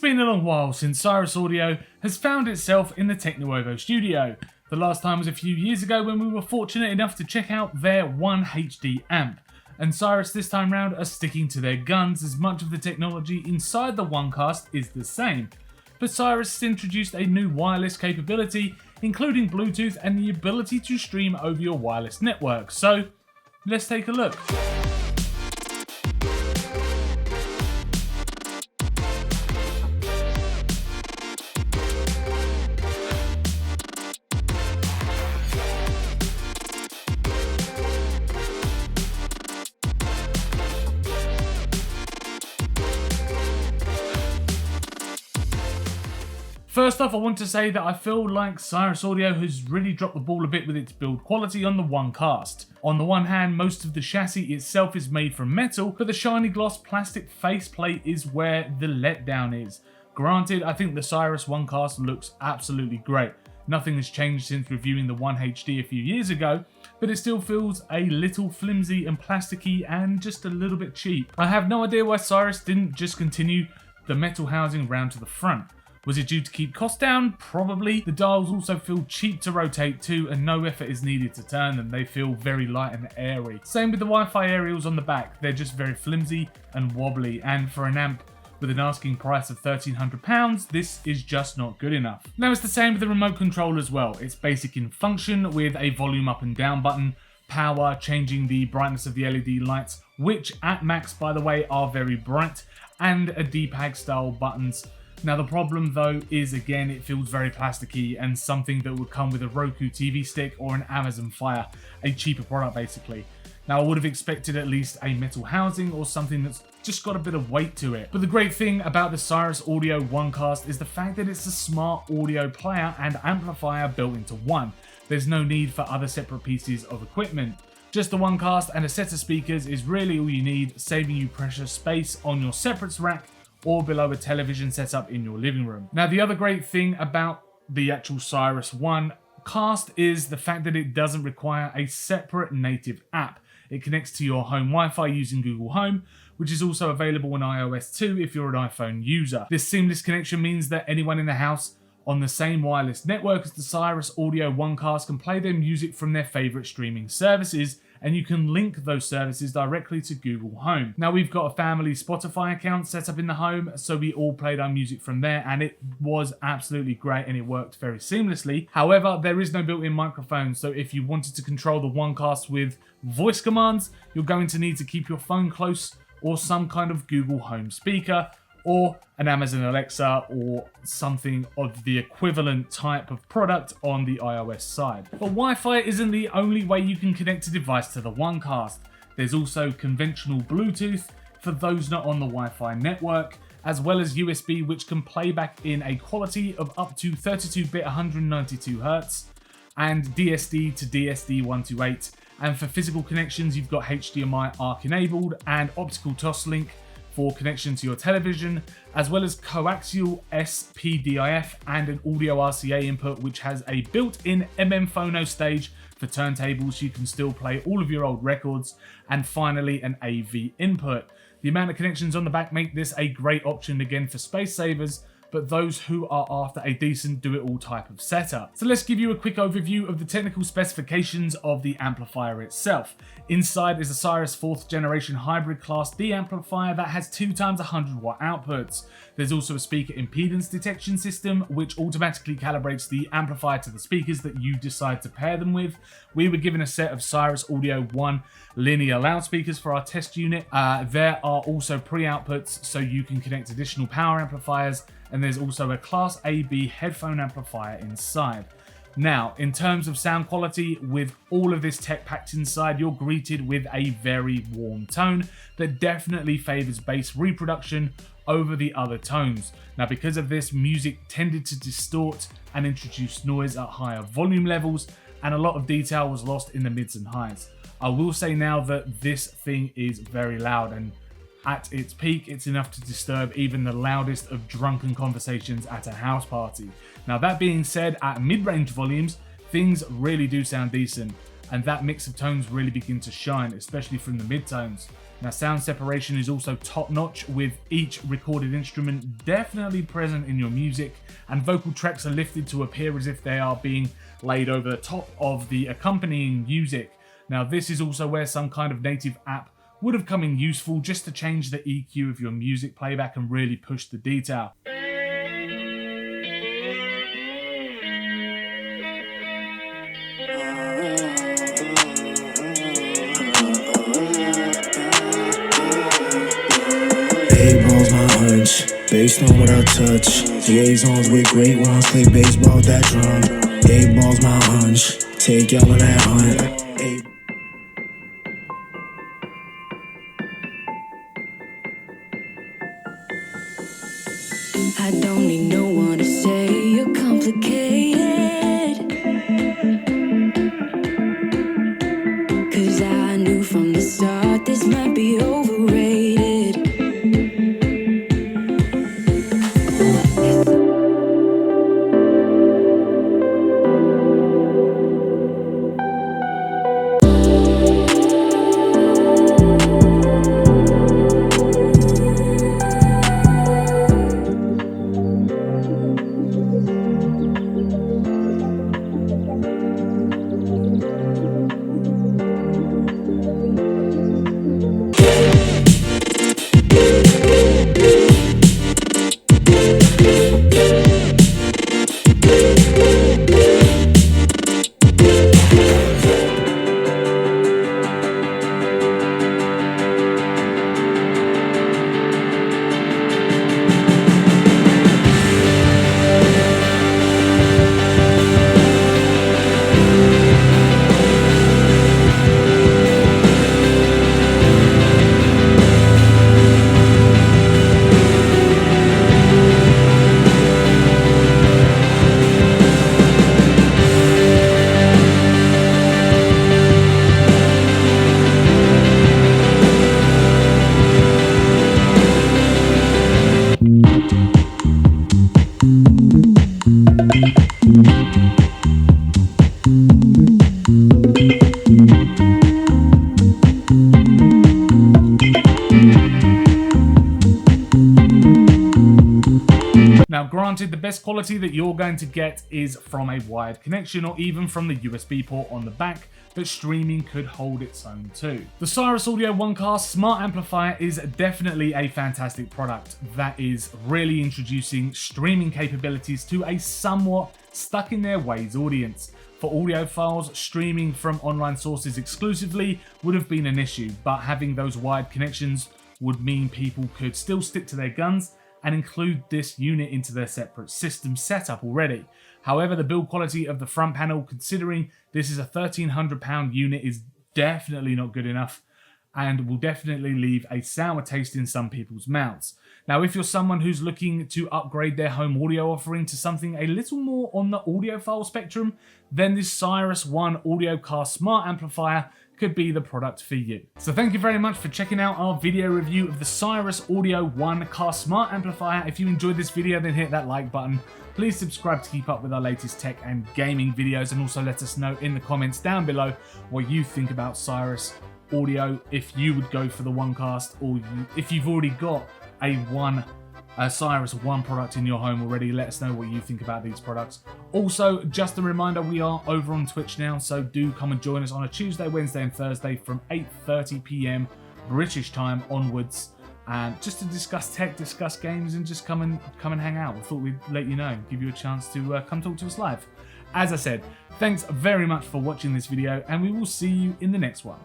been a long while since Cyrus Audio has found itself in the TechNuovo studio. The last time was a few years ago when we were fortunate enough to check out their One HD amp. And Cyrus this time round are sticking to their guns as much of the technology inside the OneCast is the same. But Cyrus has introduced a new wireless capability, including Bluetooth and the ability to stream over your wireless network. So let's take a look. First off, I want to say that I feel like Cyrus Audio has really dropped the ball a bit with its build quality on the OneCast. On the one hand, most of the chassis itself is made from metal, but the shiny gloss plastic faceplate is where the letdown is. Granted, I think the Cyrus OneCast looks absolutely great. Nothing has changed since reviewing the One HD a few years ago, but it still feels a little flimsy and plasticky and just a little bit cheap. I have no idea why Cyrus didn't just continue the metal housing round to the front. Was it due to keep costs down? Probably. The dials also feel cheap to rotate too, and no effort is needed to turn them. They feel very light and airy. Same with the Wi-Fi aerials on the back. They're just very flimsy and wobbly, and for an amp with an asking price of £1,300, this is just not good enough. Now it's the same with the remote control as well. It's basic in function with a volume up and down button, power, changing the brightness of the LED lights, which at max by the way are very bright, and a D-pad style buttons. Now the problem though is again it feels very plasticky and something that would come with a Roku TV stick or an Amazon Fire, a cheaper product basically. Now I would have expected at least a metal housing or something that's just got a bit of weight to it. But the great thing about the Cyrus Audio OneCast is the fact that it's a smart audio player and amplifier built into one. There's no need for other separate pieces of equipment. Just the OneCast and a set of speakers is really all you need, saving you precious space on your separates rack or below a television setup in your living room. Now the other great thing about the actual Cyrus OneCast is the fact that it doesn't require a separate native app. It connects to your home Wi-Fi using Google Home, which is also available on iOS too if you're an iPhone user. This seamless connection means that anyone in the house on the same wireless network as the Cyrus Audio OneCast can play their music from their favorite streaming services, and you can link those services directly to Google Home. Now we've got a family Spotify account set up in the home, so we all played our music from there, and it was absolutely great and it worked very seamlessly. However, there is no built-in microphone, so if you wanted to control the OneCast with voice commands, you're going to need to keep your phone close or some kind of Google Home speaker, or an Amazon Alexa or something of the equivalent type of product on the iOS side. But Wi-Fi isn't the only way you can connect a device to the OneCast. There's also conventional Bluetooth for those not on the Wi-Fi network, as well as USB, which can play back in a quality of up to 32-bit 192Hz, and DSD to DSD 128. And for physical connections, you've got HDMI ARC enabled and optical Toslink for connection to your television, as well as coaxial SPDIF and an audio RCA input, which has a built-in Phono stage for turntables so you can still play all of your old records, and finally an AV input. The amount of connections on the back make this a great option again for space savers, but those who are after a decent do-it-all type of setup. So let's give you a quick overview of the technical specifications of the amplifier itself. Inside is a Cyrus 4th generation hybrid class D amplifier that has 2x 100 watt outputs. There's also a speaker impedance detection system which automatically calibrates the amplifier to the speakers that you decide to pair them with. We were given a set of Cyrus Audio ONE linear loudspeakers for our test unit. There are also pre-outputs so you can connect additional power amplifiers, and there's also a Class AB headphone amplifier inside. Now, in terms of sound quality, with all of this tech packed inside, you're greeted with a very warm tone that definitely favors bass reproduction over the other tones. Now, because of this, music tended to distort and introduce noise at higher volume levels, and a lot of detail was lost in the mids and highs. I will say now that this thing is very loud, and at its peak, it's enough to disturb even the loudest of drunken conversations at a house party. Now that being said, at mid-range volumes, things really do sound decent. and that mix of tones really begin to shine, especially from the mid-tones. Now, sound separation is also top-notch, with each recorded instrument definitely present in your music, and vocal tracks are lifted to appear as if they are being laid over the top of the accompanying music. Now, this is also where some kind of native app would have come in useful, just to change the EQ of your music playback and really push the detail. A-ball's my hunch, based on what I touch. Liaisons with great ones, play baseball with that drum. A-ball's my hunch, take y'all on that hunt. I don't need no one to say you're complicated, 'cause I knew from the start this might be overrated. Now, granted, the best quality that you're going to get is from a wired connection or even from the USB port on the back, but streaming could hold its own too. The Cyrus Audio ONE Cast smart amplifier is definitely a fantastic product that is really introducing streaming capabilities to a somewhat stuck in their ways audience. For audiophiles, streaming from online sources exclusively would have been an issue, but having those wired connections would mean people could still stick to their guns and include this unit into their separate system setup already. However, the build quality of the front panel, considering this is a £1,300 unit, is definitely not good enough and will definitely leave a sour taste in some people's mouths. Now, if you're someone who's looking to upgrade their home audio offering to something a little more on the audiophile spectrum, then this Cyrus ONE Audio Cast smart amplifier could be the product for you. So thank you very much for checking out our video review of the Cyrus Audio ONE Cast smart amplifier. If you enjoyed this video, then hit that like button. Please subscribe to keep up with our latest tech and gaming videos, and also let us know in the comments down below what you think about Cyrus Audio, if you would go for the OneCast, or if you've already got a Cyrus ONE product in your home already. Let us know what you think about these products. Also, just a reminder, we are over on Twitch now, so do come and join us on a Tuesday, Wednesday and Thursday from 8:30 PM British time onwards, and just to discuss tech, discuss games, and just come and hang out. We thought we'd let you know, give you a chance to come talk to us live. As I said, thanks very much for watching this video, and we will see you in the next one.